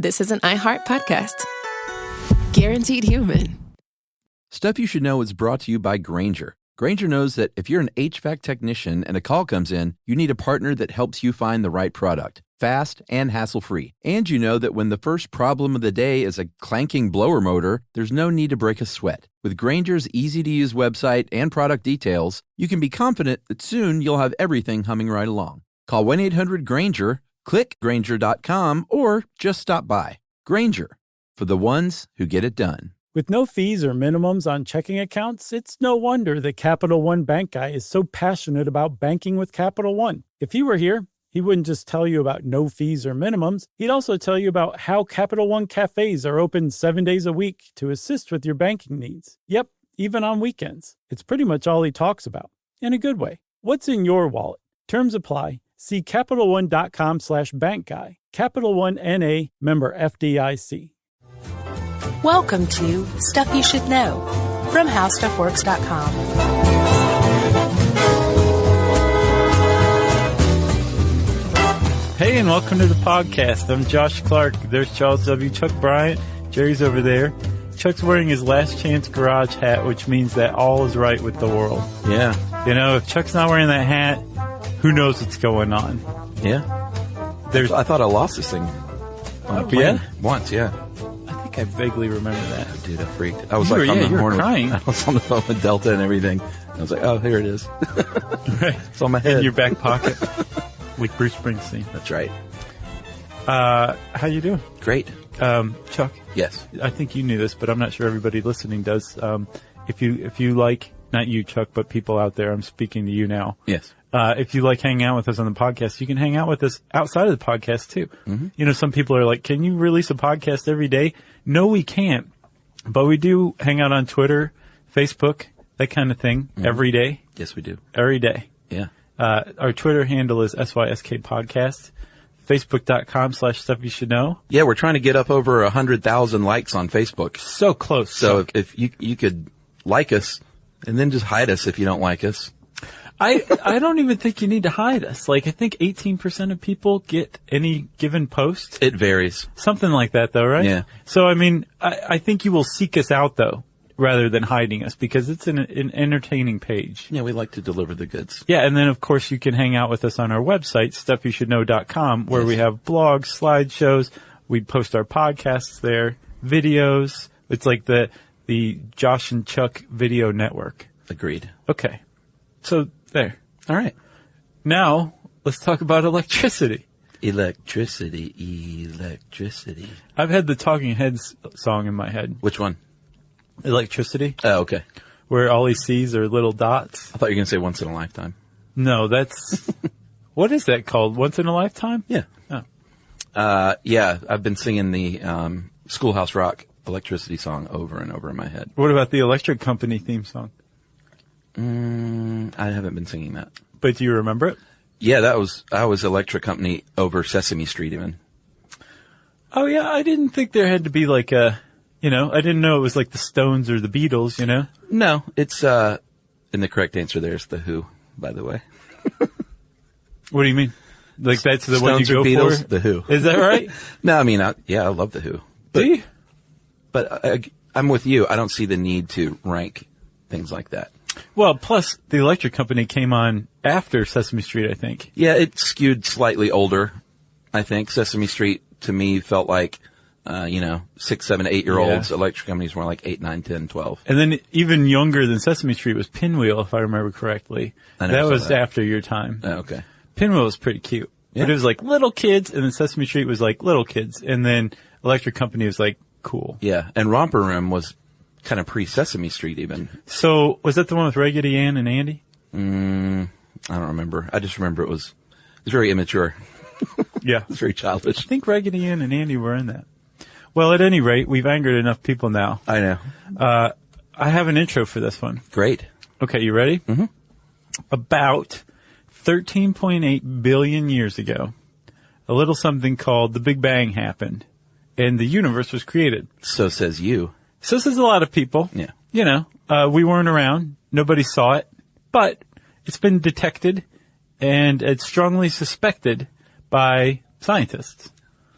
this is an iHeart podcast. Guaranteed human. Stuff You Should Know is brought to you by Grainger. Grainger knows that if you're an HVAC technician and a call comes in, you need a partner that helps you find the right product, fast and hassle-free. And you know that when the first problem of the day is a clanking blower motor, there's no need to break a sweat. With Grainger's easy-to-use website and product details, you can be confident that soon you'll have everything humming right along. Call 1-800-GRAINGER, click Grainger.com, or just stop by. Grainger, for the ones who get it done. With no fees or minimums on checking accounts, it's no wonder the Capital One Bank guy is so passionate about banking with Capital One. If he were here, he wouldn't just tell you about no fees or minimums. He'd also tell you about how Capital One cafes are open 7 days a week to assist with your banking needs. Yep, even on weekends. It's pretty much all he talks about, in a good way. What's in your wallet? Terms apply. See CapitalOne.com/bankguy. Capital One N.A., member FDIC. Welcome to Stuff You Should Know from HowStuffWorks.com. Hey, and welcome to the podcast. I'm Josh Clark. There's Charles W. Chuck Bryant. Jerry's over there. Chuck's wearing his last chance garage hat, which means that all is right with the world. Yeah. You know, if Chuck's not wearing that hat, who knows what's going on? Yeah. I thought I lost this thing on a plane once, yeah. I vaguely remember that. Oh, dude, I freaked. I was you like on the horn. Crying. I was on the phone with Delta and everything. I was like, oh, here it is. Right. It's on my head. In your back pocket. With Bruce Springsteen. That's right. How you doing? Great. Chuck? Yes. I think you knew this, but I'm not sure everybody listening does. If you like, not you, Chuck, but people out there, I'm speaking to you now. Yes. If you like hanging out with us on the podcast, you can hang out with us outside of the podcast too. Mm-hmm. You know, some people are like, can you release a podcast every day? No, we can't. But we do hang out on Twitter, Facebook, that kind of thing every day. Yes, we do. Every day. Yeah. Our Twitter handle is SYSK Podcast. Facebook.com/Stuff You Should Know. Yeah, we're trying to get up over 100,000 likes on Facebook. So close. So if you could like us and then just hide us if you don't like us. I don't even think you need to hide us. Like, I think 18% of people get any given post. It varies. Something like that, though, right? Yeah. So, I mean, I think you will seek us out, though, rather than hiding us, because it's an entertaining page. Yeah, we like to deliver the goods. Yeah, and then, of course, you can hang out with us on our website, StuffYouShouldKnow.com, where we have blogs, slideshows. We post our podcasts there, videos. It's like the Josh and Chuck video network. Agreed. Okay. So, there. All right. Now, let's talk about electricity. Electricity. I've had the Talking Heads song in my head. Which one? Electricity. Oh, okay. Where all he sees are little dots. I thought you were going to say Once in a Lifetime. No, that's... What is that called? Once in a Lifetime? Yeah. Oh. Yeah, I've been singing the Schoolhouse Rock Electricity song over and over in my head. What about the Electric Company theme song? I haven't been singing that. But do you remember it? Yeah, I was Electric Company over Sesame Street even. Oh, yeah, I didn't think there had to be like a, I didn't know it was like the Stones or the Beatles, No, it's, and the correct answer there is The Who, by the way. What do you mean? Like that's the Stones one you go Beatles, for? The Who. Is that right? No, I mean, I love The Who. Do you? But I'm with you. I don't see the need to rank things like that. Well, plus the Electric Company came on after Sesame Street, I think. Yeah, it skewed slightly older, I think. Sesame Street, to me, felt like, 6, 7, 8-year-olds. Yeah. Electric Company's more like 8, 9, 10, 12. And then even younger than Sesame Street was Pinwheel, if I remember correctly. That was after your time. Oh, okay. Pinwheel was pretty cute. Yeah. But it was like little kids, and then Sesame Street was like little kids, and then Electric Company was like cool. Yeah, and Romper Room was kind of pre-Sesame Street even. So, was that the one with Raggedy Ann and Andy? I don't remember. I just remember it was very immature. Yeah. It was very childish. I think Raggedy Ann and Andy were in that. Well, at any rate, we've angered enough people now. I know. I have an intro for this one. Great. Okay, you ready? Mm-hmm. About 13.8 billion years ago, a little something called the Big Bang happened, and the universe was created. So says you. So says a lot of people. Yeah. We weren't around. Nobody saw it. But it's been detected, and it's strongly suspected by scientists.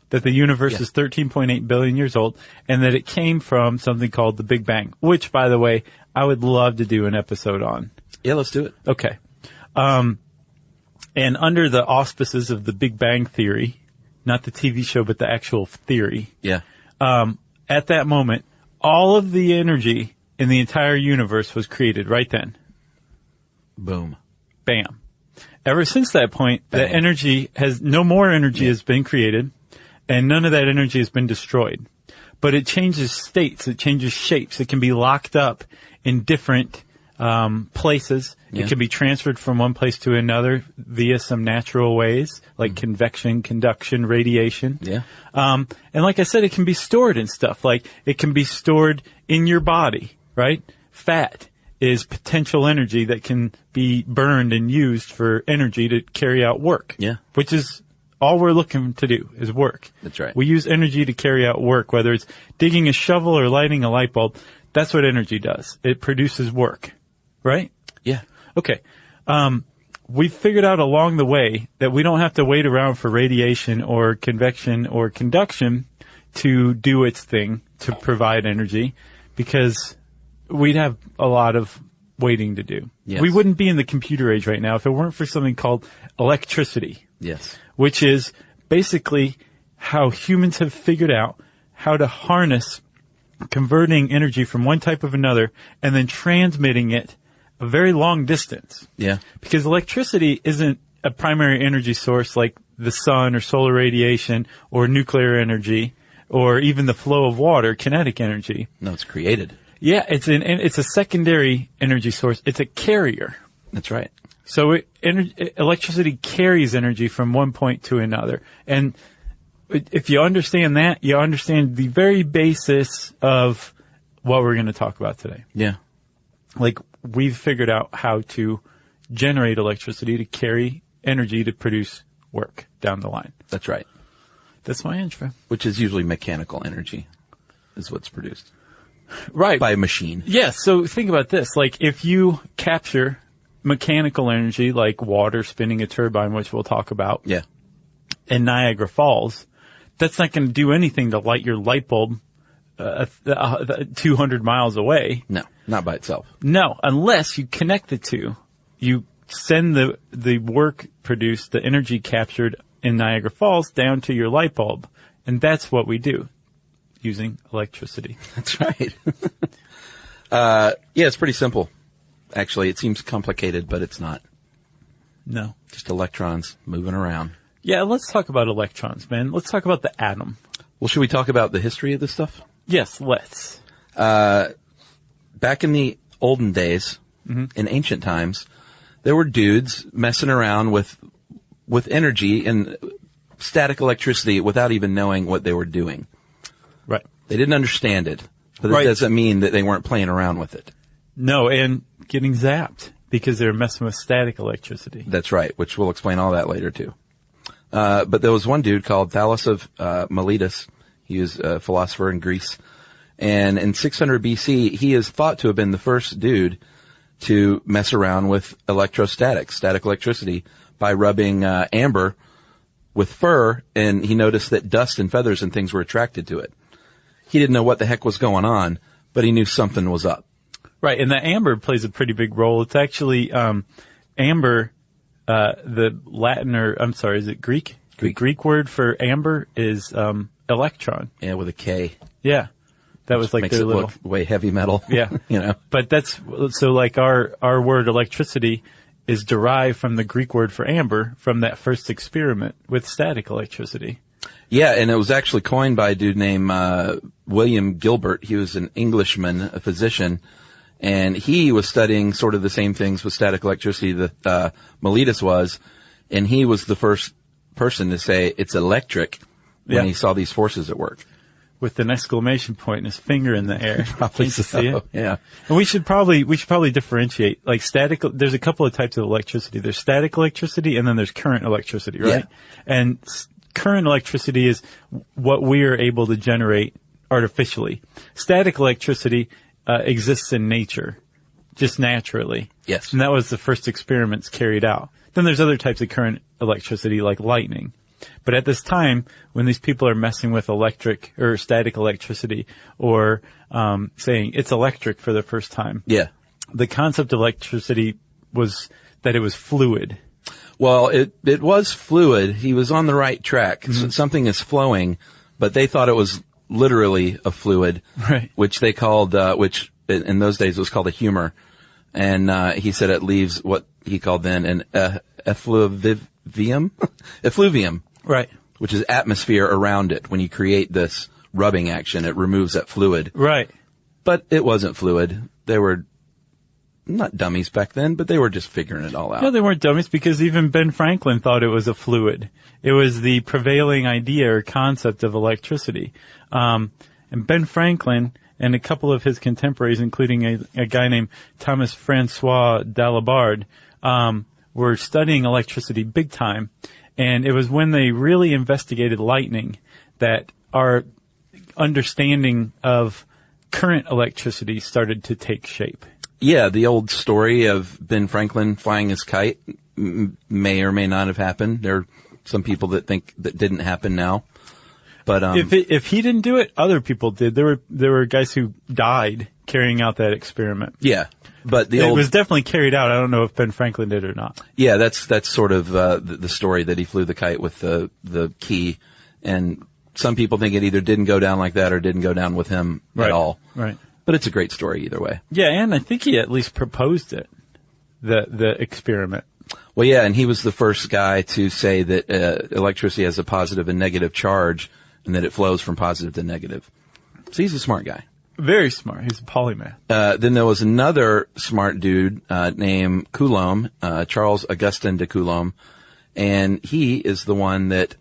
that the universe Yeah. is 13.8 billion years old, and that it came from something called the Big Bang, which, by the way, I would love to do an episode on. Yeah, let's do it. Okay. And under the auspices of the Big Bang Theory, not the TV show, but the actual theory, Yeah. at that moment, all of the energy in the entire universe was created right then. Boom. Bam. Ever since that point, Bang. no more energy has been created, and none of that energy has been destroyed. But it changes states, it changes shapes. It can be locked up in different places. Yeah. It can be transferred from one place to another via some natural ways, like convection, conduction, radiation. Yeah. And like I said, it can be stored in stuff. Like it can be stored in your body, right? Fat is potential energy that can be burned and used for energy to carry out work. Yeah. Which is all we're looking to do is work. That's right. We use energy to carry out work, whether it's digging a shovel or lighting a light bulb. That's what energy does. It produces work, right? Yeah. Okay. We've figured out along the way that we don't have to wait around for radiation or convection or conduction to do its thing to provide energy, because we'd have a lot of waiting to do. Yes. We wouldn't be in the computer age right now if it weren't for something called electricity, Yes. which is basically how humans have figured out how to harness converting energy from one type of another and then transmitting it a very long distance. Yeah. Because electricity isn't a primary energy source like the sun or solar radiation or nuclear energy or even the flow of water, kinetic energy. No, it's created. Yeah, it's a secondary energy source. It's a carrier. That's right. So electricity carries energy from one point to another. And if you understand that, you understand the very basis of what we're going to talk about today. Yeah. Like, we've figured out how to generate electricity to carry energy to produce work down the line. That's right. That's my intro. Which is usually mechanical energy is what's produced Right. by a machine. Yes. So think about this. Like, if you capture mechanical energy, like water spinning a turbine, which we'll talk about, Yeah. in Niagara Falls, that's not going to do anything to light your light bulb 200 miles away. No, not by itself. No, unless you connect the two. You send the work produced, the energy captured in Niagara Falls down to your light bulb. And that's what we do using electricity. That's right. Yeah, it's pretty simple. Actually, it seems complicated, but it's not. No. Just electrons moving around. Yeah, let's talk about electrons, man. Let's talk about the atom. Well, should we talk about the history of this stuff? Yes, let's. Back in the olden days, in ancient times, there were dudes messing around with energy and static electricity without even knowing what they were doing. Right. They didn't understand it, but Right. it doesn't mean that they weren't playing around with it. No, and getting zapped because they're messing with static electricity. That's right, which we'll explain all that later too. But there was one dude called Thales of Miletus. He was a philosopher in Greece. And in 600 BC, he is thought to have been the first dude to mess around with electrostatics, static electricity, by rubbing amber with fur, and he noticed that dust and feathers and things were attracted to it. He didn't know what the heck was going on, but he knew something was up. Right, and the amber plays a pretty big role. It's actually amber, the Latin, or I'm sorry, is it Greek? The Greek word for amber is electron. Yeah, with a K. Yeah, that was like Makes their it little. look way heavy metal. Yeah, you know. But that's so like our word electricity is derived from the Greek word for amber from that first experiment with static electricity. Yeah, and it was actually coined by a dude named William Gilbert. He was an Englishman, a physician, and he was studying sort of the same things with static electricity that Miletus was, and he was the first person to say it's electric when he saw these forces at work. With an exclamation point and his finger in the air. Probably Can't you see it? Yeah. And we should probably differentiate, like static, there's a couple of types of electricity. There's static electricity and then there's current electricity, right? Yeah. And current electricity is what we are able to generate artificially. Static electricity exists in nature, just naturally. Yes. And that was the first experiments carried out. Then there's other types of current electricity like lightning. But at this time, when these people are messing with electric or static electricity or saying it's electric for the first time, Yeah. the concept of electricity was that it was fluid. Well, it was fluid. He was on the right track. So something is flowing, but they thought it was literally a fluid, Right. which they called, which in those days was called a humor. And he said it leaves what he called then an effluvium, effluvium, Right. which is atmosphere around it. When you create this rubbing action, it removes that fluid. Right. But it wasn't fluid. They were not dummies back then, but they were just figuring it all out. No, they weren't dummies because even Ben Franklin thought it was a fluid. It was the prevailing idea or concept of electricity. And Ben Franklin and a couple of his contemporaries, including a guy named Thomas Francois Dalibard, were studying electricity big time. And it was when they really investigated lightning that our understanding of current electricity started to take shape. Yeah, the old story of Ben Franklin flying his kite may or may not have happened. There are some people that think that didn't happen now. But if he didn't do it, other people did. There were guys who died carrying out that experiment. yeah, but It was definitely carried out. I don't know if Ben Franklin did or not. yeah, that's sort of the story that he flew the kite with the key, and some people think it either didn't go down like that or didn't go down with him at all. Right. But it's a great story either way. Yeah, and I think he at least proposed it, the experiment. Well, yeah, and he was the first guy to say that electricity has a positive and negative charge, and that it flows from positive to negative. So he's a smart guy. Very smart. He's a polymath. Then there was another smart dude named Coulomb, Charles Augustin de Coulomb, and he is the one that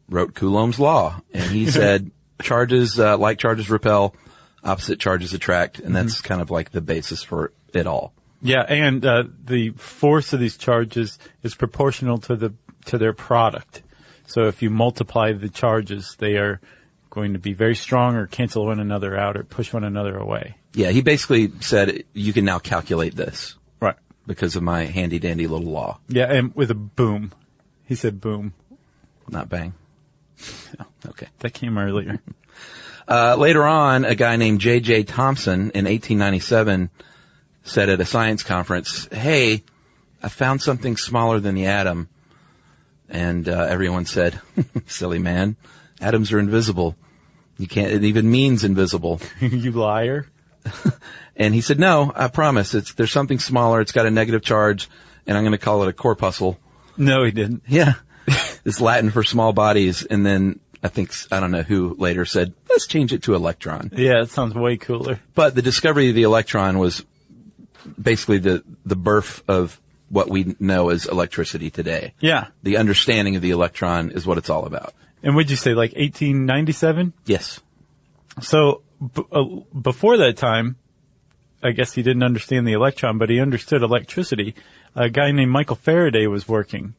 wrote Coulomb's law. And he said charges, like charges repel, opposite charges attract, and that's kind of like the basis for it all. Yeah, and the force of these charges is proportional to their product. So if you multiply the charges, they are going to be very strong or cancel one another out or push one another away. Yeah, he basically said you can now calculate this Right. because of my handy dandy little law. Yeah, and with a boom. He said boom. Not bang. Okay. That came earlier. Later on, a guy named J.J. Thomson in 1897 said at a science conference, "Hey, I found something smaller than the atom." And everyone said, "Silly man, atoms are invisible. You can't, it even means invisible." You liar. And he said, "No, I promise. There's something smaller. It's got a negative charge, and I'm going to call it a corpuscle." No, he didn't. Yeah. It's Latin for small bodies. And then I don't know who later said, let's change it to electron. Yeah, it sounds way cooler. But the discovery of the electron was basically the birth of what we know as electricity today. Yeah. The understanding of the electron is what it's all about. And would you say like 1897? Yes. So before that time, I guess he didn't understand the electron, but he understood electricity. A guy named Michael Faraday was working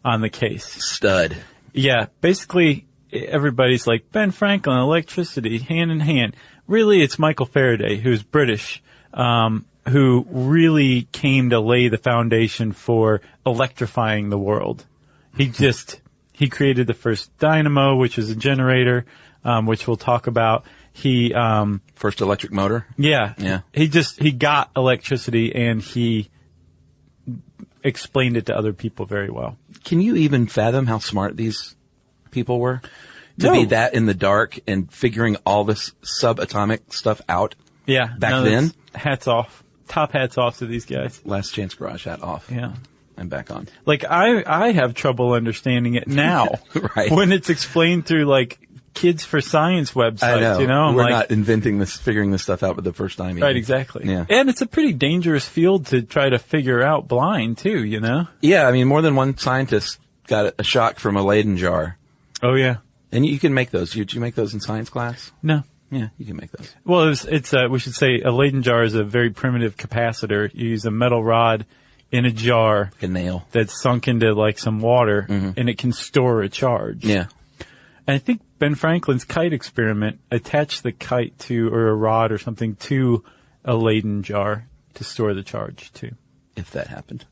on the case. Stud. Yeah, basically everybody's like, Ben Franklin, electricity, hand in hand. Really, it's Michael Faraday, who's British, who really came to lay the foundation for electrifying the world. He created the first dynamo, which is a generator, which we'll talk about. First electric motor? Yeah. Yeah. He got electricity and he explained it to other people very well. Can you even fathom how smart these people were? To No. be that in the dark and figuring all this subatomic stuff out? Yeah. Back then? Hats off. Top hats off to these guys. Last chance garage hat off. Yeah. And back on. Like I have trouble understanding it now. Right. When it's explained through like Kids for Science websites, I know. you know? I'm We're like, not figuring this stuff out for the first time. Even. right, exactly. Yeah. And it's a pretty dangerous field to try to figure out blind too, you know? Yeah, I mean, more than one scientist got a shock from a Leyden jar. Oh yeah. And you can make those. Did you make those in science class? No. Yeah, you can make those. Well, we should say a Leyden jar is a very primitive capacitor. You use a metal rod in a jar Like a nail. that's sunk into like some water and it can store a charge. Yeah. And I think Ben Franklin's kite experiment attached the kite or a rod or something to a Leyden jar to store the charge too. If that happened.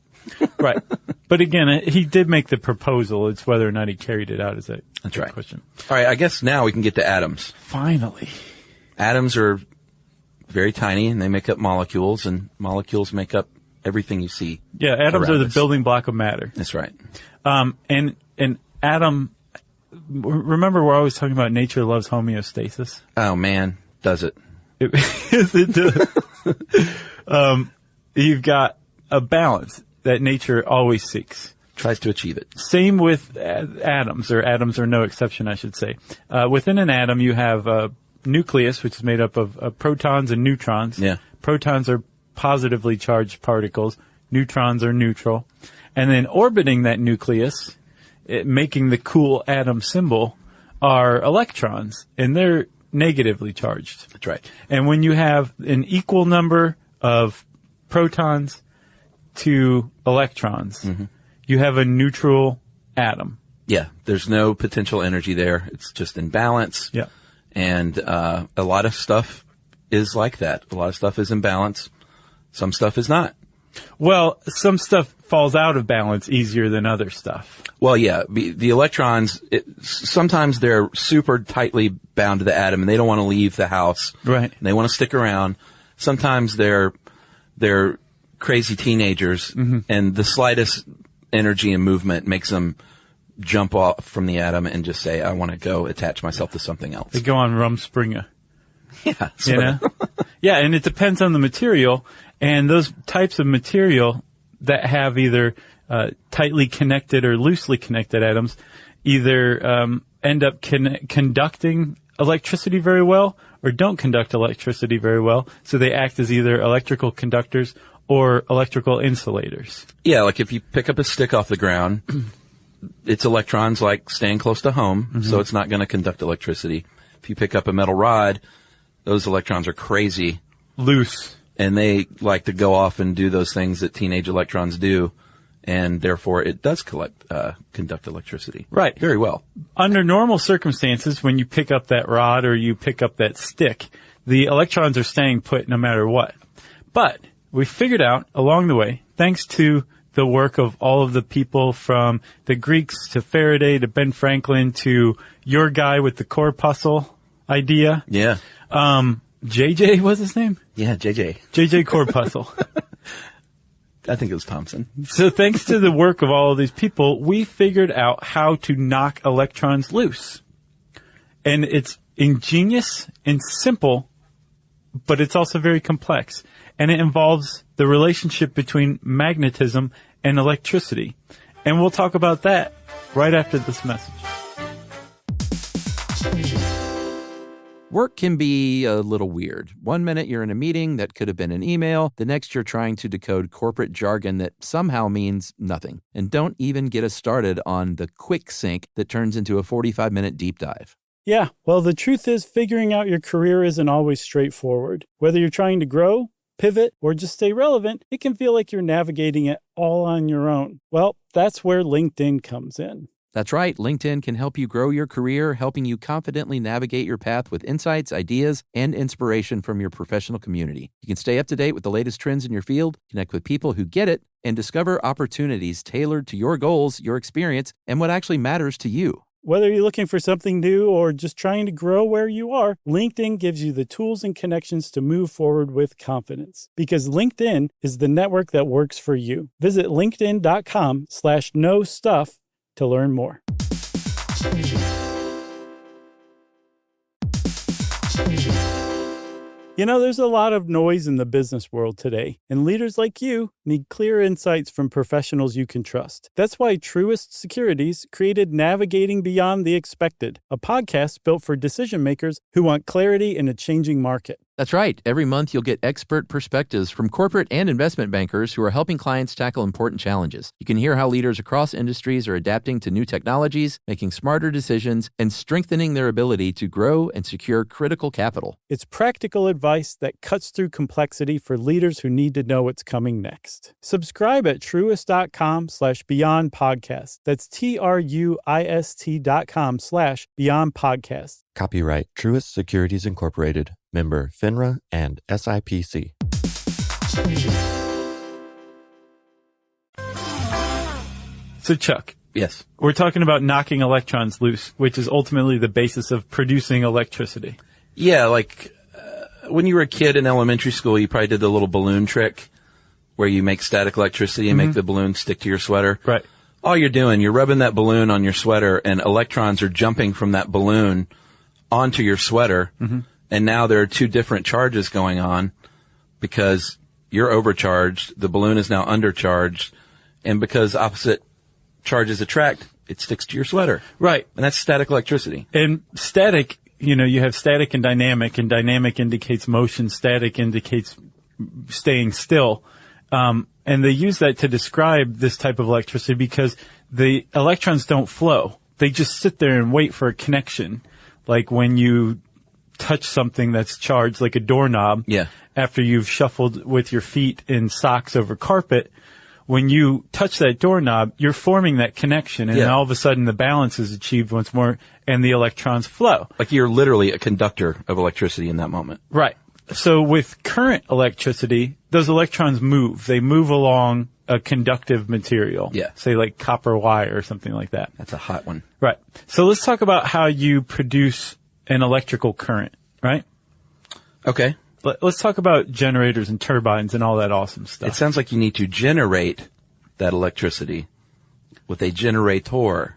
Right. But again, he did make the proposal. It's whether or not he carried it out is a That's right. question. All right, I guess now we can get to atoms. Finally. Atoms are very tiny, and they make up molecules, and molecules make up everything you see. Yeah, atoms are around the us. building block of matter. That's right. And an atom, remember we're always talking about nature loves homeostasis? Oh, man, does it? It does. You've got a balance that nature always seeks. Tries to achieve it. Same with atoms, or atoms are no exception, I should say. Within an atom, you have a nucleus, which is made up of protons and neutrons. Yeah. Protons are positively charged particles. Neutrons are neutral. And then orbiting that nucleus, making the cool atom symbol, are electrons, and they're negatively charged. That's right. And when you have an equal number of protons to electrons, you have a neutral atom. Yeah, there's no potential energy there. It's just in balance. Yeah. And a lot of stuff is like that. A lot of stuff is in balance. Some stuff is not. Well, some stuff falls out of balance easier than other stuff. Well, yeah, the electrons, sometimes they're super tightly bound to the atom and they don't want to leave the house. Right. And they want to stick around. Sometimes they're crazy teenagers and the slightest energy and movement makes them jump off from the atom and just say, I want to go attach myself to something else. They go on Rumspringa. Yeah. You know? Yeah, and it depends on the material. And those types of material that have either tightly connected or loosely connected atoms either end up conducting electricity very well or don't conduct electricity very well. So they act as either electrical conductors or electrical insulators. Yeah, like if you pick up a stick off the ground, its electrons like staying close to home, so it's not going to conduct electricity. If you pick up a metal rod, those electrons are crazy. Loose. And they like to go off and do those things that teenage electrons do, and therefore it does conduct electricity. Right. Very well. Under normal circumstances, when you pick up that rod or you pick up that stick, the electrons are staying put no matter what. But we figured out along the way, thanks to the work of all of the people from the Greeks to Faraday to Ben Franklin to your guy with the corpuscle idea. Yeah. JJ was his name? Yeah, JJ. JJ Corpuscle. I think it was Thompson. So thanks to the work of all of these people, we figured out how to knock electrons loose. And it's ingenious and simple, but it's also very complex. And it involves the relationship between magnetism and electricity. And we'll talk about that right after this message. Work can be a little weird. One minute you're in a meeting that could have been an email. The next you're trying to decode corporate jargon that somehow means nothing. And don't even get us started on the quick sync that turns into a 45-minute deep dive. Yeah, well, the truth is figuring out your career isn't always straightforward. Whether you're trying to grow, pivot, or just stay relevant, it can feel like you're navigating it all on your own. Well, that's where LinkedIn comes in. That's right. LinkedIn can help you grow your career, helping you confidently navigate your path with insights, ideas, and inspiration from your professional community. You can stay up to date with the latest trends in your field, connect with people who get it, and discover opportunities tailored to your goals, your experience, and what actually matters to you. Whether you're looking for something new or just trying to grow where you are, LinkedIn gives you the tools and connections to move forward with confidence. Because LinkedIn is the network that works for you. Visit linkedin.com/knowstuff to learn more. You know, there's a lot of noise in the business world today, and leaders like you need clear insights from professionals you can trust. That's why Truist Securities created Navigating Beyond the Expected, a podcast built for decision makers who want clarity in a changing market. That's right. Every month, you'll get expert perspectives from corporate and investment bankers who are helping clients tackle important challenges. You can hear how leaders across industries are adapting to new technologies, making smarter decisions, and strengthening their ability to grow and secure critical capital. It's practical advice that cuts through complexity for leaders who need to know what's coming next. Subscribe at truist.com/beyond podcast. That's TRUIST.com/beyond podcast. Copyright Truist Securities Incorporated, member FINRA and SIPC. So Chuck, Yes. we're talking about knocking electrons loose, which is ultimately the basis of producing electricity. Yeah, like when you were a kid in elementary school, you probably did the little balloon trick where you make static electricity and make the balloon stick to your sweater. Right. All you're doing, you're rubbing that balloon on your sweater, and electrons are jumping from that balloon onto your sweater. And now there are two different charges going on because you're overcharged, the balloon is now undercharged, and because opposite charges attract, it sticks to your sweater. Right. And that's static electricity. And static, you have static and dynamic indicates motion, static indicates staying still. And they use that to describe this type of electricity because the electrons don't flow. They just sit there and wait for a connection. Like when you touch something that's charged, like a doorknob. Yeah. After you've shuffled with your feet in socks over carpet, when you touch that doorknob, you're forming that connection, and then all of a sudden the balance is achieved once more, and the electrons flow. Like you're literally a conductor of electricity in that moment. Right. So with current electricity, those electrons move. They move along a conductive material. Yeah. Say like copper wire or something like that. That's a hot one. Right. So let's talk about how you produce an electrical current, right? Okay. Let's talk about generators and turbines and all that awesome stuff. It sounds like you need to generate that electricity with a generator.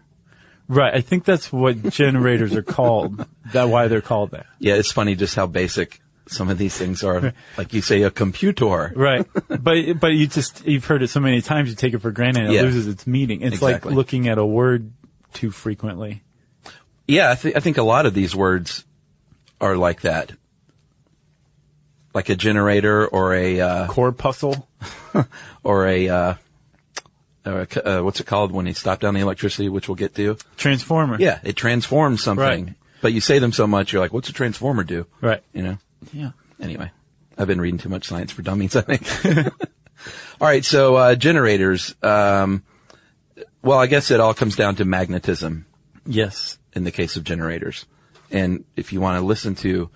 Right. I think that's what generators are called. That's why they're called that. Yeah, it's funny just how basic some of these things are. Like you say, a computer. Right. But you've heard it so many times, you take it for granted and it loses its meaning. It's exactly. like looking at a word too frequently. Yeah, I think a lot of these words are like that. Like a generator or a corpuscle or a what's it called when you stop down the electricity, which we'll get to? Transformer. Yeah, it transforms something. Right. But you say them so much, you're like, what's a transformer do? Right. Yeah. Anyway, I've been reading too much Science for Dummies, I think. All right, so generators. Well, I guess it all comes down to magnetism. Yes. In the case of generators. And if you want to listen to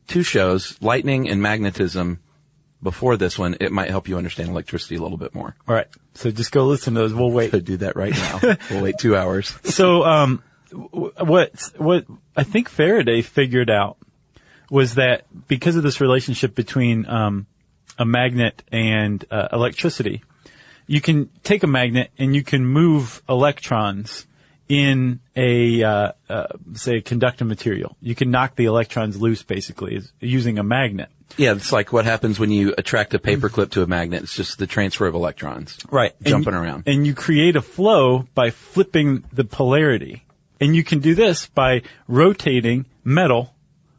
2 shows, lightning and magnetism, before this one, it might help you understand electricity a little bit more. All right. So just go listen to those. We'll wait. Could do that right now. We'll wait 2 hours. So, what I think Faraday figured out was that because of this relationship between, a magnet and, electricity, you can take a magnet and you can move electrons in a, say, a conductive material. You can knock the electrons loose, basically, using a magnet. Yeah, it's like what happens when you attract a paperclip to a magnet. It's just the transfer of electrons. Right. Jumping around. And you create a flow by flipping the polarity. And you can do this by rotating metal,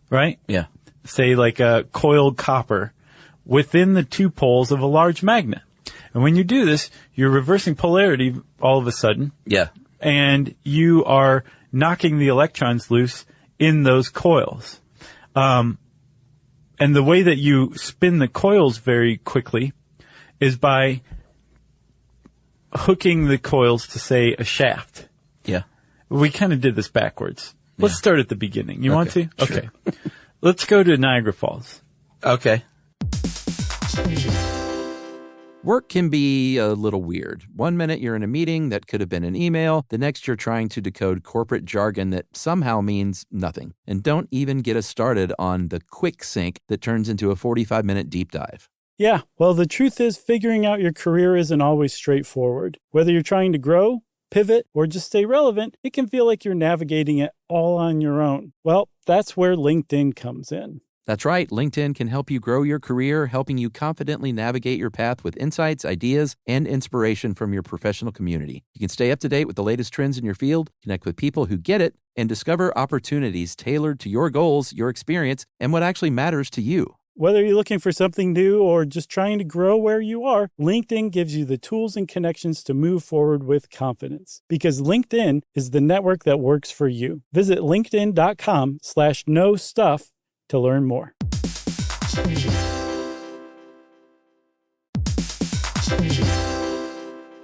right? Yeah. Say like a coiled copper within the 2 poles of a large magnet. And when you do this, you're reversing polarity all of a sudden. Yeah. And you are knocking the electrons loose in those coils. And the way that you spin the coils very quickly is by hooking the coils to, say, a shaft. Yeah. We kind of did this backwards. Let's start at the beginning. You want to? Sure. Okay. Let's go to Niagara Falls. Okay. Work can be a little weird. One minute you're in a meeting that could have been an email. The next you're trying to decode corporate jargon that somehow means nothing. And don't even get us started on the quick sync that turns into a 45-minute deep dive. Yeah, well, the truth is figuring out your career isn't always straightforward. Whether you're trying to grow, pivot, or just stay relevant, it can feel like you're navigating it all on your own. Well, that's where LinkedIn comes in. That's right. LinkedIn can help you grow your career, helping you confidently navigate your path with insights, ideas, and inspiration from your professional community. You can stay up to date with the latest trends in your field, connect with people who get it, and discover opportunities tailored to your goals, your experience, and what actually matters to you. Whether you're looking for something new or just trying to grow where you are, LinkedIn gives you the tools and connections to move forward with confidence. Because LinkedIn is the network that works for you. Visit linkedin.com/knowstuff to learn more.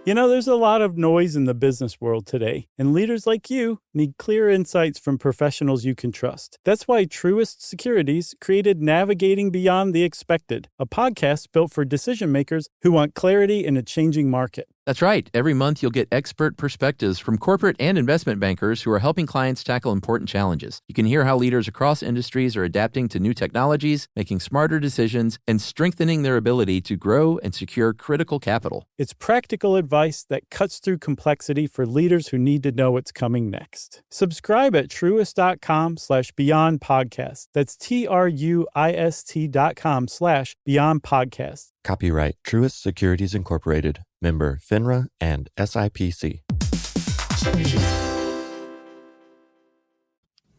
You know, there's a lot of noise in the business world today, and leaders like you need clear insights from professionals you can trust. That's why Truist Securities created Navigating Beyond the Expected, a podcast built for decision makers who want clarity in a changing market. That's right. Every month, you'll get expert perspectives from corporate and investment bankers who are helping clients tackle important challenges. You can hear how leaders across industries are adapting to new technologies, making smarter decisions, and strengthening their ability to grow and secure critical capital. It's practical advice that cuts through complexity for leaders who need to know what's coming next. Subscribe at truist.com/beyond podcast. That's TRUIST.com/beyond podcast. Copyright Truist Securities Incorporated. Member FINRA and SIPC.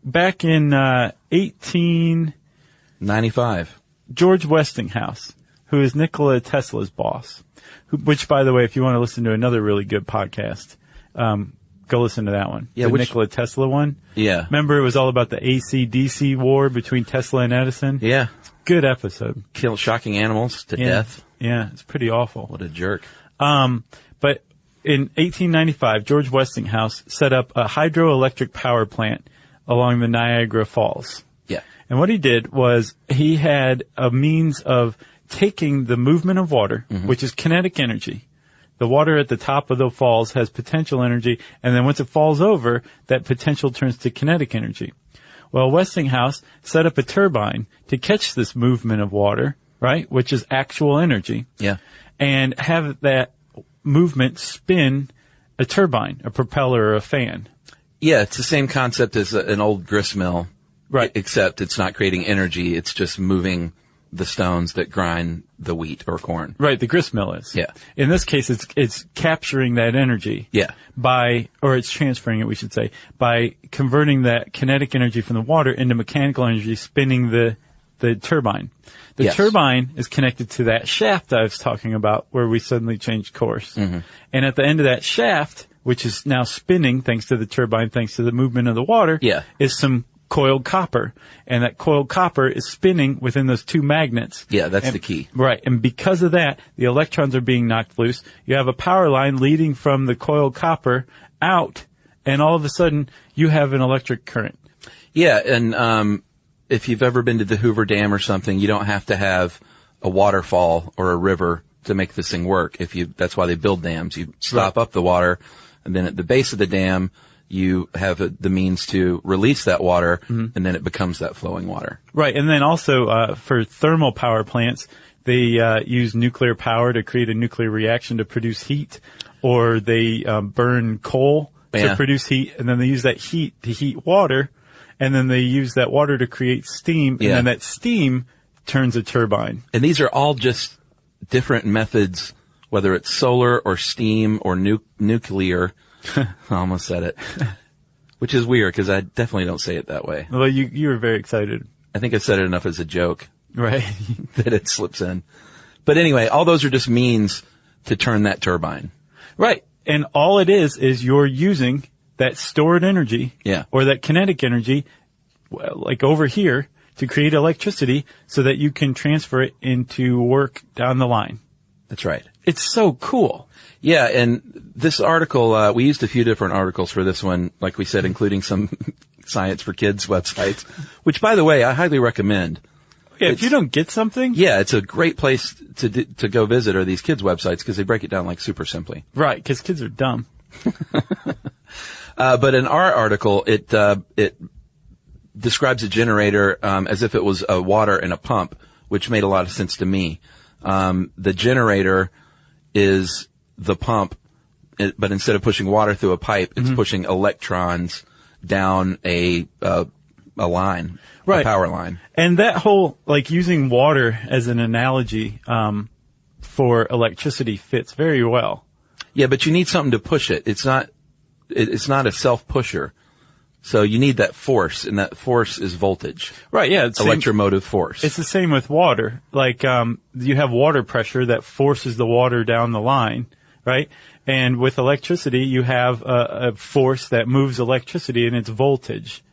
Back in 1895, George Westinghouse, who is Nikola Tesla's boss, which, by the way, if you want to listen to another really good podcast, go listen to that one. Yeah, the Nikola Tesla one. Yeah. Remember, it was all about the AC/DC war between Tesla and Edison? Yeah. Good episode. Shocking animals to death. Yeah, it's pretty awful. What a jerk. But in 1895, George Westinghouse set up a hydroelectric power plant along the Niagara Falls. Yeah. And what he did was he had a means of taking the movement of water, which is kinetic energy. The water at the top of the falls has potential energy, and then once it falls over, that potential turns to kinetic energy. Well, Westinghouse set up a turbine to catch this movement of water, right, which is actual energy. Yeah. And have that movement spin a turbine, a propeller, or a fan. Yeah, it's the same concept as an old grist mill. Right. Except it's not creating energy, it's just moving the stones that grind the wheat or corn. Right, the grist mill is. Yeah. In this case, it's capturing that energy. Yeah. Or it's transferring it, we should say, by converting that kinetic energy from the water into mechanical energy, spinning the turbine. The turbine is connected to that shaft I was talking about where we suddenly changed course. And at the end of that shaft, which is now spinning thanks to the turbine, thanks to the movement of the water, is some coiled copper. And that coiled copper is spinning within those two magnets. Yeah, that's the key. Right. And because of that, the electrons are being knocked loose. You have a power line leading from the coiled copper out, and all of a sudden you have an electric current. Yeah, and if you've ever been to the Hoover Dam or something, you don't have to have a waterfall or a river to make this thing work. That's why they build dams. You stop up the water, and then at the base of the dam, you have the means to release that water, and then it becomes that flowing water. Right, and then also for thermal power plants, they use nuclear power to create a nuclear reaction to produce heat, or they burn coal to produce heat, and then they use that heat to heat water, and then they use that water to create steam, and then that steam turns a turbine. And these are all just different methods, whether it's solar or steam or nuclear. I almost said it. Which is weird, because I definitely don't say it that way. Well, you were very excited. I think I said it enough as a joke. Right. that it slips in. But anyway, all those are just means to turn that turbine. Right. And all it is you're using that stored energy, or that kinetic energy, like over here, to create electricity so that you can transfer it into work down the line. That's right. It's so cool. Yeah, and this article, we used a few different articles for this one, like we said, including some Science for Kids websites, which, by the way, I highly recommend. Yeah, if you don't get something. Yeah, it's a great place to go visit are these kids' websites, because they break it down like super simply. Right, because kids are dumb. But in our article, it describes a generator as if it was a water and a pump, which made a lot of sense to me. The generator is the pump, but instead of pushing water through a pipe, it's pushing electrons down a line, a power line. And that whole, like, using water as an analogy for electricity fits very well. Yeah, but you need something to push it. It's not a self-pusher. So you need that force, and that force is voltage. Right, yeah. It's electromotive force. It's the same with water. Like, you have water pressure that forces the water down the line, right? And with electricity, you have a force that moves electricity, and it's voltage.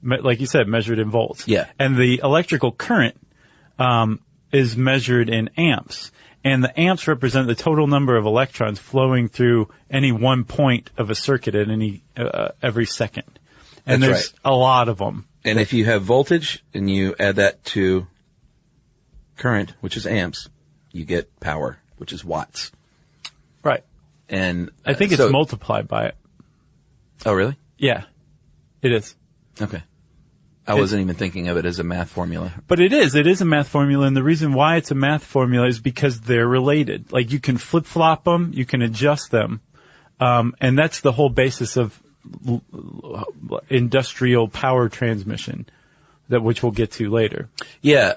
Like you said, measured in volts. Yeah. And the electrical current is measured in amps. And the amps represent the total number of electrons flowing through any one point of a circuit at every second. And That's there's a lot of them. And if you have voltage and you add that to current, which is amps, you get power, which is watts. Right. And I think it's multiplied by it. Oh, really? Yeah, it is. Okay. I wasn't even thinking of it as a math formula. But it is. It is a math formula, and the reason why it's a math formula is because they're related. Like, you can flip-flop them, you can adjust them, and that's the whole basis of industrial power transmission, which we'll get to later. Yeah,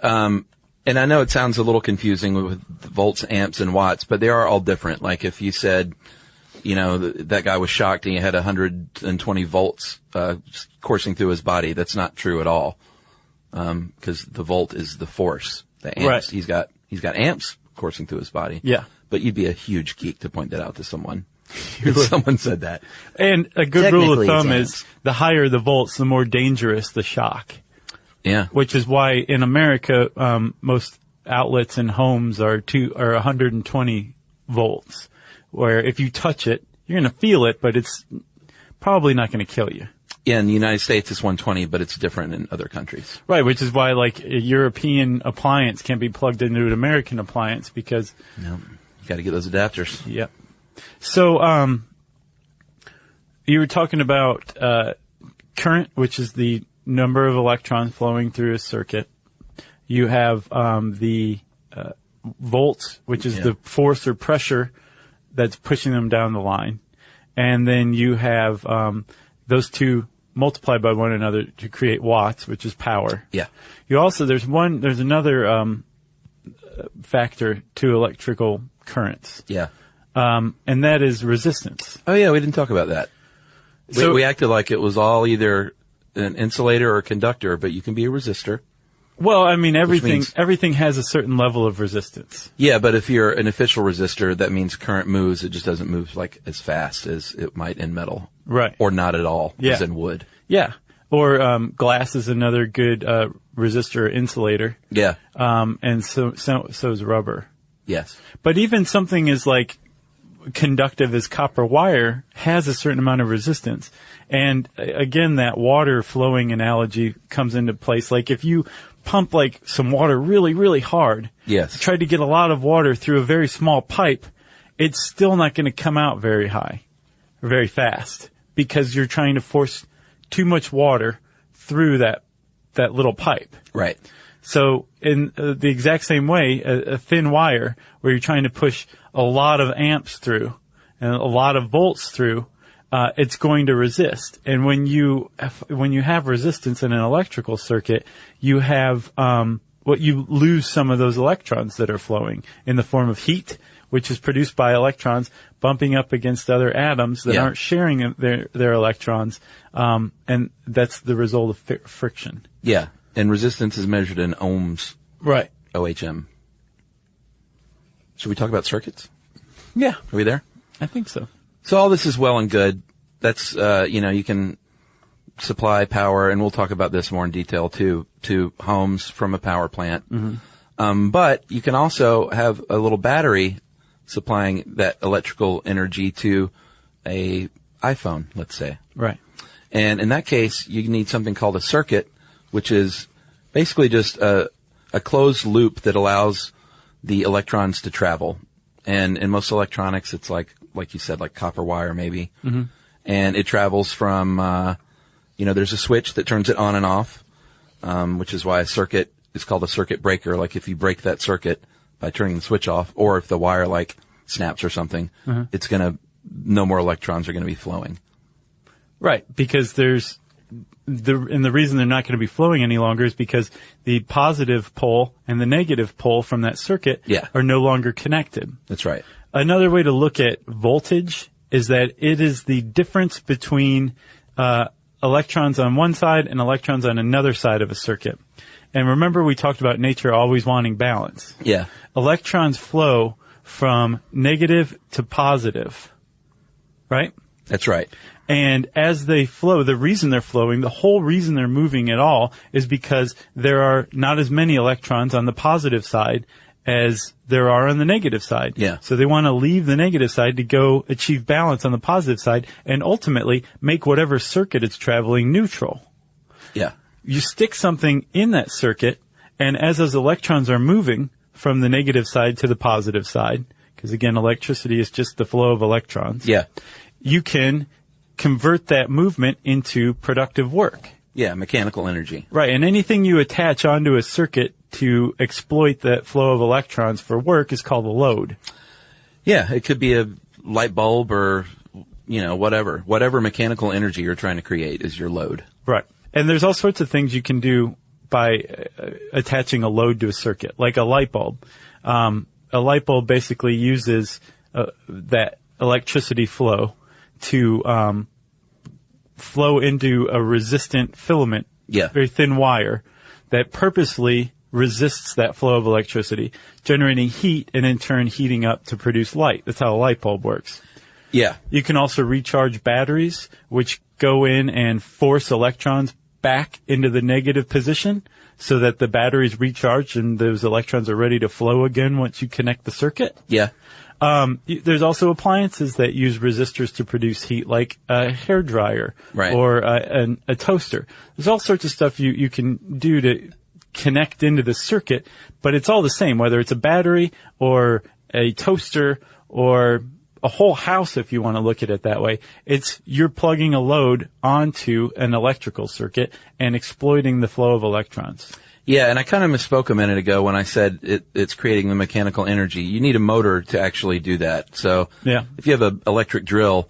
and I know it sounds a little confusing with volts, amps, and watts, but they are all different. Like, if you said, you know, that guy was shocked and he had 120 volts coursing through his body. That's not true at all, because the volt is the force. The amps, right. He's got amps coursing through his body. Yeah. But you'd be a huge geek to point that out to someone. If someone said that. And a good rule of thumb is the higher the volts, the more dangerous the shock. Yeah. Which is why in America, most outlets and homes are 120 volts. Where if you touch it, you're going to feel it, but it's probably not going to kill you. Yeah, in the United States it's 120, but it's different in other countries. Right, which is why, like, a European appliance can't be plugged into an American appliance because... No, you got to get those adapters. Yep. So, you were talking about current, which is the number of electrons flowing through a circuit. You have the volts, which is the force or pressure that's pushing them down the line. And then you have those two multiplied by one another to create watts, which is power. Yeah. You also, there's another factor to electrical currents. Yeah. And that is resistance. Oh, yeah, we didn't talk about that. So, we acted like it was all either an insulator or a conductor, but you can be a resistor. Well, I mean, everything has a certain level of resistance. Yeah, but if you're an official resistor, that means current moves. It just doesn't move like as fast as it might in metal. Right. Or not at all, as in wood. Yeah. Or glass is another good resistor insulator. Yeah. And so is rubber. Yes. But even something as like conductive as copper wire has a certain amount of resistance. And again, that water flowing analogy comes into place. Like if you pump like some water really, really hard, try to get a lot of water through a very small pipe, it's still not going to come out very high or very fast because you're trying to force too much water through that little pipe. Right. So in the exact same way, a thin wire where you're trying to push a lot of amps through and a lot of volts through, it's going to resist. And when you have resistance in an electrical circuit, you have you lose some of those electrons that are flowing in the form of heat, which is produced by electrons bumping up against other atoms that aren't sharing their electrons, and that's the result of friction. Yeah. And resistance is measured in ohms. Right. OHM. Should we talk about circuits? Yeah. Are we there? I think so. So all this is well and good. That's, you can supply power, and we'll talk about this more in detail too, to homes from a power plant. Mm-hmm. But you can also have a little battery supplying that electrical energy to a iPhone, let's say. Right. And in that case, you need something called a circuit, which is basically just a closed loop that allows the electrons to travel. And in most electronics, it's like you said, like copper wire maybe. Mm-hmm. And it travels from, there's a switch that turns it on and off, which is why a circuit is called a circuit breaker. Like if you break that circuit by turning the switch off, or if the wire like snaps or something, no more electrons are going to be flowing. Right. Because the reason they're not going to be flowing any longer is because the positive pole and the negative pole from that circuit are no longer connected. That's right. Another way to look at voltage is that it is the difference between electrons on one side and electrons on another side of a circuit. And remember, we talked about nature always wanting balance. Yeah. Electrons flow from negative to positive, right? That's right. And as they flow, the reason they're flowing, the whole reason they're moving at all is because there are not as many electrons on the positive side as there are on the negative side. Yeah. So they want to leave the negative side to go achieve balance on the positive side and ultimately make whatever circuit it's traveling neutral. Yeah. You stick something in that circuit, and as those electrons are moving from the negative side to the positive side, because again, electricity is just the flow of electrons. Yeah. You can convert that movement into productive work. Yeah, mechanical energy. Right, and anything you attach onto a circuit to exploit that flow of electrons for work is called a load. Yeah, it could be a light bulb or, whatever mechanical energy you're trying to create is your load. Right. And there's all sorts of things you can do by attaching a load to a circuit, like a light bulb. A light bulb basically uses that electricity flow to flow into a resistant filament, very thin wire, that purposely resists that flow of electricity, generating heat and in turn heating up to produce light. That's how a light bulb works. Yeah. You can also recharge batteries, which go in and force electrons back into the negative position so that the battery's recharged and those electrons are ready to flow again once you connect the circuit. Yeah. There's also appliances that use resistors to produce heat, like a hairdryer or a toaster. There's all sorts of stuff you can do to connect into the circuit, but it's all the same, whether it's a battery or a toaster or a whole house, if you want to look at it that way. You're plugging a load onto an electrical circuit and exploiting the flow of electrons. Yeah, and I kind of misspoke a minute ago when I said it's creating the mechanical energy. You need a motor to actually do that. So if you have an electric drill,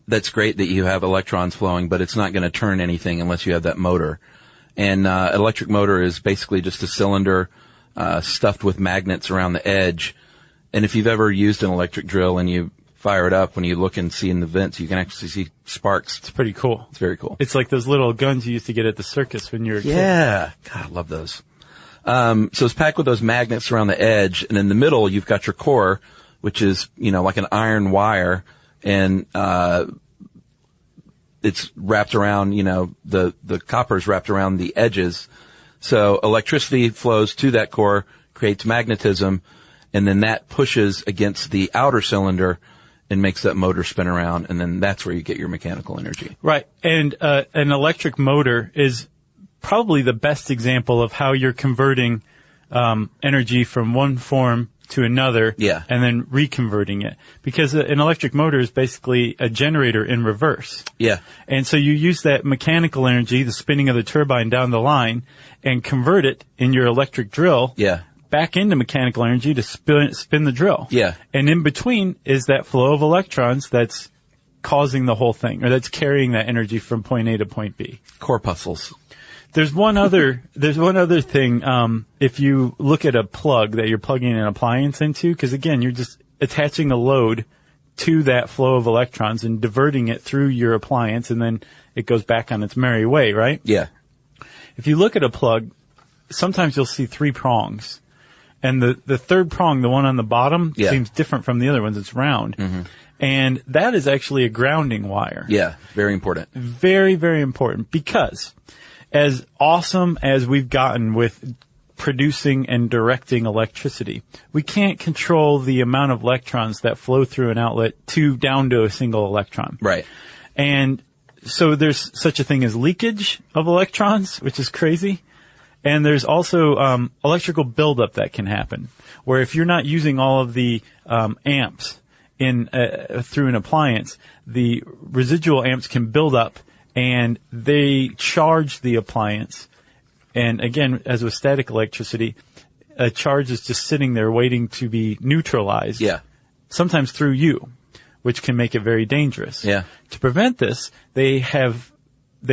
that's great that you have electrons flowing, but it's not going to turn anything unless you have that motor. And an electric motor is basically just a cylinder stuffed with magnets around the edge. And if you've ever used an electric drill and you fire it up, when you look and see in the vents, you can actually see sparks. It's pretty cool. It's very cool. It's like those little guns you used to get at the circus when you were a kid. Yeah. God, I love those. So it's packed with those magnets around the edge, and in the middle you've got your core, which is, like an iron wire, and it's wrapped around, the copper's wrapped around the edges. So electricity flows to that core, creates magnetism, and then that pushes against the outer cylinder and makes that motor spin around, and then that's where you get your mechanical energy. Right. And an electric motor is probably the best example of how you're converting energy from one form to another and then reconverting it. Because an electric motor is basically a generator in reverse. Yeah. And so you use that mechanical energy, the spinning of the turbine down the line, and convert it in your electric drill back into mechanical energy to spin the drill. Yeah. And in between is that flow of electrons that's causing the whole thing, or that's carrying that energy from point A to point B. Corpuscles. There's one other thing, if you look at a plug that you're plugging an appliance into, because again, you're just attaching a load to that flow of electrons and diverting it through your appliance, and then it goes back on its merry way, right? Yeah. If you look at a plug, sometimes you'll see 3 prongs. And the third prong, the one on the bottom, seems different from the other ones. It's round. Mm-hmm. And that is actually a grounding wire. Yeah, very important. Very, very important, because as awesome as we've gotten with producing and directing electricity, we can't control the amount of electrons that flow through an outlet down to a single electron. Right. And so there's such a thing as leakage of electrons, which is crazy. And there's also electrical buildup that can happen, where if you're not using all of the amps through an appliance, the residual amps can build up, and they charge the appliance. And again, as with static electricity, a charge is just sitting there waiting to be neutralized. Yeah. Sometimes through you, which can make it very dangerous. Yeah. To prevent this, they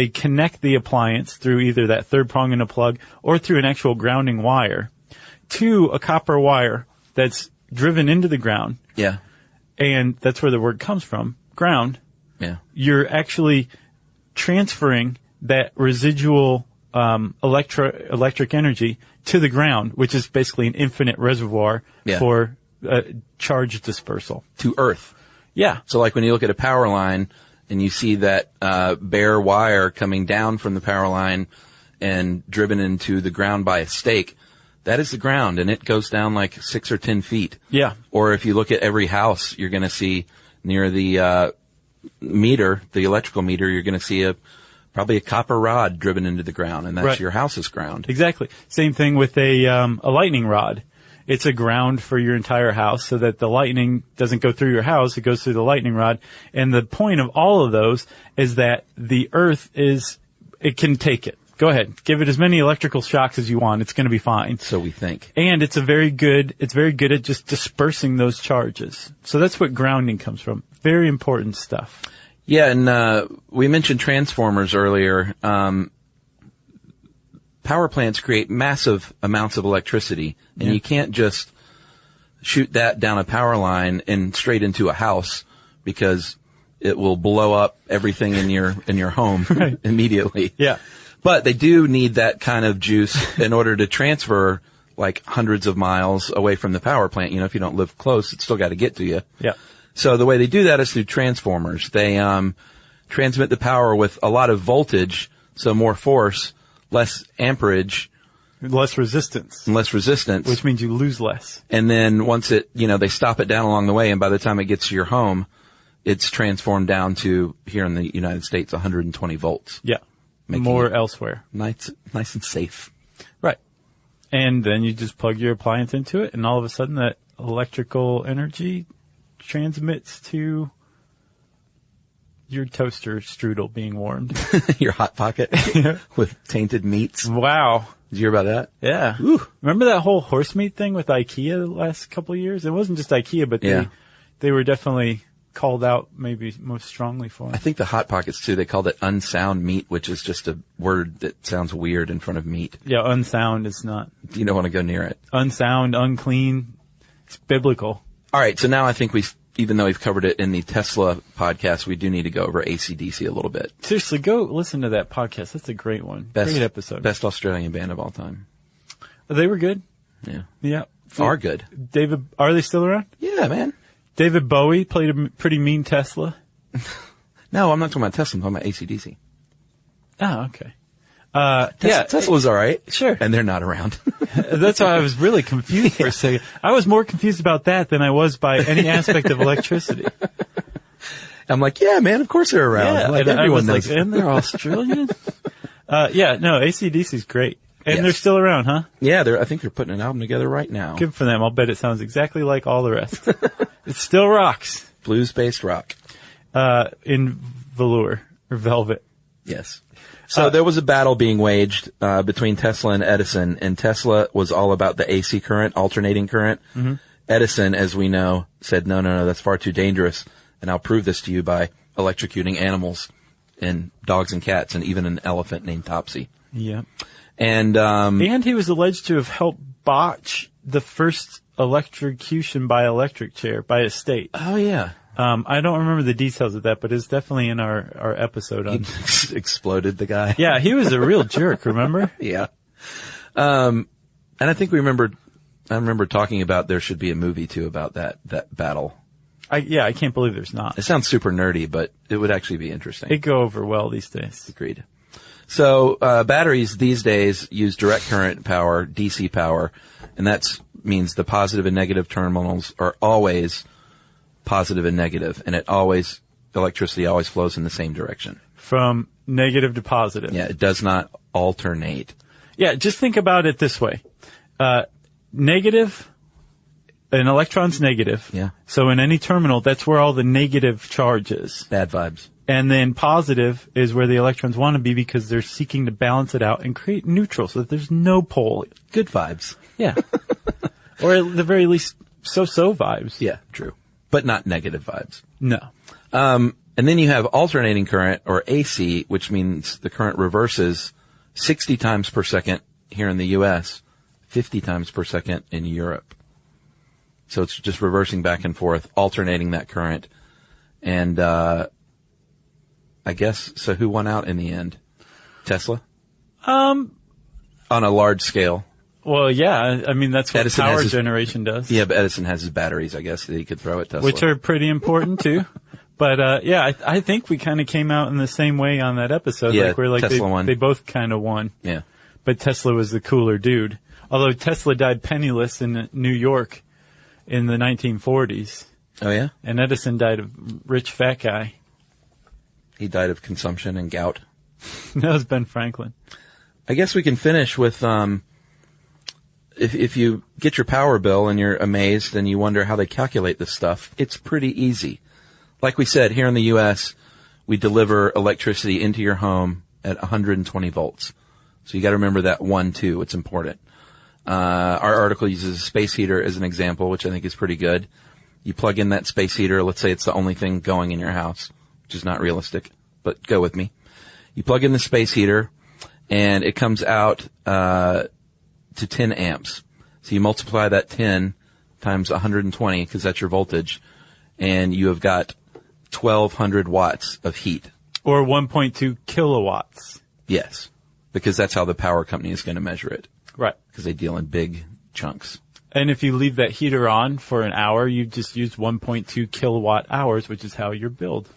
connect the appliance through either that third prong in a plug or through an actual grounding wire to a copper wire that's driven into the ground. Yeah. And that's where the word comes from, ground. Yeah. You're actually transferring that residual electric energy to the ground, which is basically an infinite reservoir for charge dispersal. To Earth. Yeah. So like when you look at a power line and you see that bare wire coming down from the power line and driven into the ground by a stake, That is the ground, and it goes down like 6 or 10 feet. Yeah. Or if you look at every house, you're going to see near the meter, the electrical meter, you're going to see probably a copper rod driven into the ground, and that's Right. your house's ground. Exactly. Same thing with a lightning rod. It's a ground for your entire house so that the lightning doesn't go through your house. It goes through the lightning rod. And the point of all of those is that the earth it can take it. Go ahead. Give it as many electrical shocks as you want. It's going to be fine. So we think. And it's very good at just dispersing those charges. So that's what grounding comes from. Very important stuff. Yeah, and we mentioned transformers earlier. Power plants create massive amounts of electricity, and you can't just shoot that down a power line and straight into a house because it will blow up everything in your home immediately. Yeah. But they do need that kind of juice in order to transfer like hundreds of miles away from the power plant. You know, if you don't live close, it's still got to get to you. Yeah. So the way they do that is through transformers. They transmit the power with a lot of voltage, so more force, less amperage, Less resistance. and less resistance. Which means you lose less. And then once they stop it down along the way, and by the time it gets to your home, it's transformed down to, here in the United States, 120 volts. Yeah. Making More it elsewhere. nice and safe. Right. And then you just plug your appliance into it, and all of a sudden that electrical energy transmits to your toaster strudel being warmed. Your Hot Pocket with tainted meats. Wow. Did you hear about that? Yeah. Ooh. Remember that whole horse meat thing with IKEA the last couple of years? It wasn't just IKEA, but they were definitely called out maybe most strongly for I it. think the Hot Pockets, too, they called it unsound meat, which is just a word that sounds weird in front of meat. Yeah, unsound is not. You don't want to go near it. Unsound, unclean. It's biblical. All right, so now I think even though we've covered it in the Tesla podcast, we do need to go over AC/DC a little bit. Seriously, go listen to that podcast. That's a great one. Great episode. Best Australian band of all time. They were good. Yeah. Yeah. Are good. David, are they still around? Yeah, man. David Bowie played a pretty mean Tesla. No, I'm not talking about Tesla. I'm talking about AC/DC. Oh, okay. Tesla's all right. Sure. And they're not around. That's why I was really confused for a second. I was more confused about that than I was by any aspect of electricity. I'm like, yeah, man, of course they're around. Yeah, Like, and I everyone was knows. like, and they're Australian? No, AC/DC's great. And Yes. they're still around, huh? Yeah, I think they're putting an album together right now. Good for them. I'll bet it sounds exactly like all the rest. It still rocks. Blues-based rock. In velour or velvet. Yes. So there was a battle being waged between Tesla and Edison, and Tesla was all about the AC current, alternating current. Mm-hmm. Edison, as we know, said, no, that's far too dangerous, and I'll prove this to you by electrocuting animals and dogs and cats and even an elephant named Topsy. Yeah. And he was alleged to have helped botch the first electrocution by electric chair by a state. Oh, yeah. I don't remember the details of that, but it's definitely in our episode on. He exploded the guy. Yeah, he was a real jerk, remember? Yeah. And I think I remember talking about there should be a movie too about that battle. I can't believe there's not. It sounds super nerdy, but it would actually be interesting. It'd go over well these days. Agreed. So, batteries these days use direct current power, DC power, and that means the positive and negative terminals are always positive and negative, and electricity always flows in the same direction. From negative to positive. Yeah, it does not alternate. Yeah, just think about it this way. Negative, an electron's negative. Yeah. So in any terminal, that's where all the negative charge is. Bad vibes. And then positive is where the electrons want to be because they're seeking to balance it out and create neutral so that there's no pole. Good vibes. Yeah. Or at the very least, so-so vibes. Yeah, true. But not negative vibes. No. And then you have alternating current, or AC, which means the current reverses 60 times per second here in the U.S., 50 times per second in Europe. So it's just reversing back and forth, alternating that current. And I guess, so who won out in the end? Tesla? On a large scale. Well, yeah. I mean, that's what Edison power has his- generation does. Yeah, but Edison has his batteries, I guess, that he could throw at Tesla. Which are pretty important, too. But, I think we kind of came out in the same way on that episode. Yeah, like we're like Tesla won. They both kind of won. Yeah. But Tesla was the cooler dude. Although Tesla died penniless in New York in the 1940s. Oh, yeah? And Edison died a rich fat guy. He died of consumption and gout. That was Ben Franklin. I guess we can finish with, if you get your power bill and you're amazed and you wonder how they calculate this stuff, it's pretty easy. Like we said, here in the U.S., we deliver electricity into your home at 120 volts. So you got to remember that 1, 2. It's important. Our article uses a space heater as an example, which I think is pretty good. You plug in that space heater. Let's say it's the only thing going in your house, which is not realistic, but go with me. You plug in the space heater, and it comes out to 10 amps. So you multiply that 10 times 120, because that's your voltage, and you have got 1,200 watts of heat. Or 1.2 kilowatts. Yes, because that's how the power company is going to measure it. Right. Because they deal in big chunks. And if you leave that heater on for an hour, you've just used 1.2 kilowatt hours, which is how you're billed.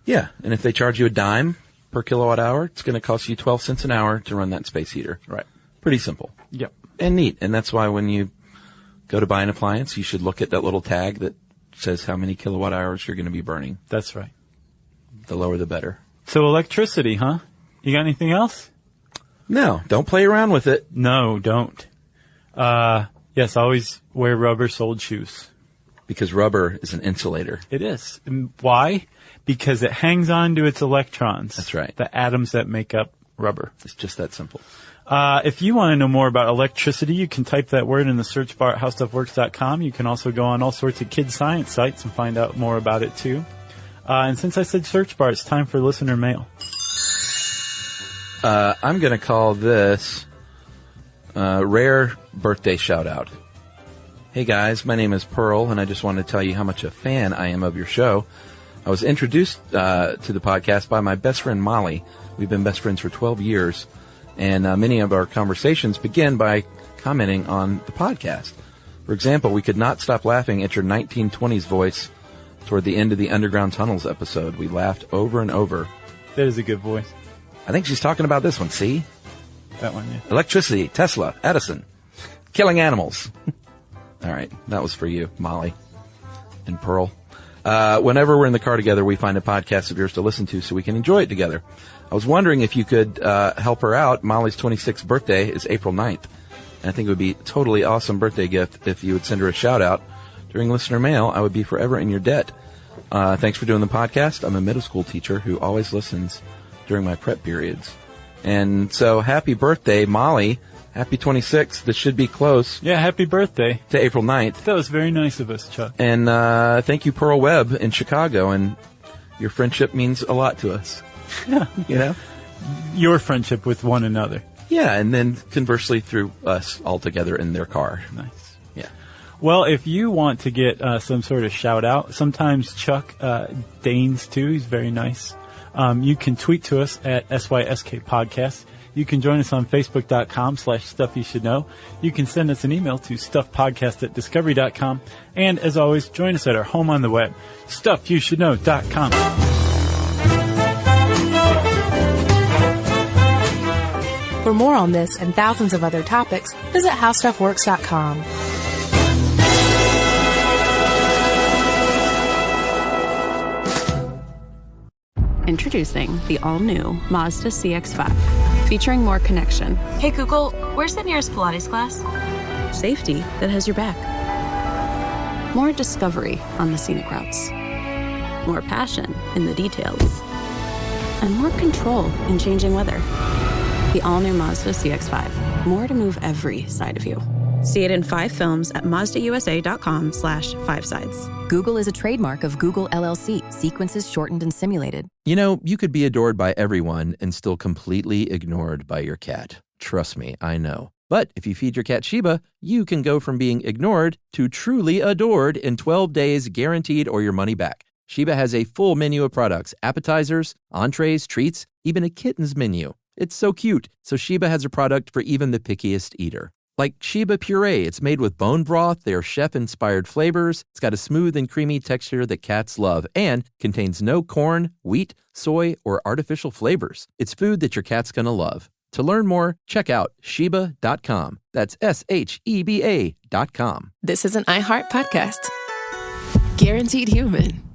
Yeah, and if they charge you a dime per kilowatt hour, it's going to cost you 12 cents an hour to run that space heater. Right. Pretty simple. Yep. And neat. And that's why when you go to buy an appliance, you should look at that little tag that says how many kilowatt hours you're going to be burning. That's right. The lower the better. So electricity, huh? You got anything else? No, don't play around with it. No, don't. Yes, always wear rubber-soled shoes. Because rubber is an insulator. It is. And why? Because it hangs on to its electrons. That's right. The atoms that make up rubber. It's just that simple. If you want to know more about electricity, you can type that word in the search bar at howstuffworks.com. You can also go on all sorts of kids' science sites and find out more about it, too. And since I said search bar, it's time for listener mail. I'm going to call this rare birthday shout-out. Hey, guys, my name is Pearl, and I just wanted to tell you how much a fan I am of your show. I was introduced to the podcast by my best friend, Molly. We've been best friends for 12 years, and many of our conversations begin by commenting on the podcast. For example, we could not stop laughing at your 1920s voice toward the end of the Underground Tunnels episode. We laughed over and over. That is a good voice. I think she's talking about this one, see? That one, yeah. Electricity, Tesla, Edison, killing animals. All right, that was for you, Molly and Pearl. Whenever we're in the car together, we find a podcast of yours to listen to so we can enjoy it together. I was wondering if you could help her out. Molly's 26th birthday is April 9th. And I think it would be a totally awesome birthday gift if you would send her a shout-out during listener mail. I would be forever in your debt. Thanks for doing the podcast. I'm a middle school teacher who always listens during my prep periods. And so happy birthday, Molly. Happy 26th. This should be close. Yeah, happy birthday. To April 9th. That was very nice of us, Chuck. And thank you, Pearl Webb in Chicago. And your friendship means a lot to us. Yeah. You know? Your friendship with one another. Yeah, and then conversely through us all together in their car. Nice. Yeah. Well, if you want to get some sort of shout out, sometimes Chuck deigns too. He's very nice. You can tweet to us at SYSK Podcast. You can join us on Facebook.com/StuffYouShouldKnow. You can send us an email to StuffPodcast@Discovery.com. And as always, join us at our home on the web, StuffYouShouldKnow.com. For more on this and thousands of other topics, visit HowStuffWorks.com. Introducing the all-new Mazda CX-5, featuring more connection. Hey Google, where's the nearest Pilates class? Safety that has your back. More discovery on the scenic routes. More passion in the details. And more control in changing weather. The all-new Mazda CX-5. More to move every side of you. See it in 5 films at MazdaUSA.com/5sides. Google is a trademark of Google LLC. Sequences shortened and simulated. You know, you could be adored by everyone and still completely ignored by your cat. Trust me, I know. But if you feed your cat Sheba, you can go from being ignored to truly adored in 12 days, guaranteed, or your money back. Sheba has a full menu of products, appetizers, entrees, treats, even a kitten's menu. It's so cute. So Sheba has a product for even the pickiest eater. Like Sheba Puree, it's made with bone broth, they're chef-inspired flavors, it's got a smooth and creamy texture that cats love, and contains no corn, wheat, soy, or artificial flavors. It's food that your cat's gonna love. To learn more, check out Sheba.com. That's SHEBA.com. This is an iHeart podcast. Guaranteed human.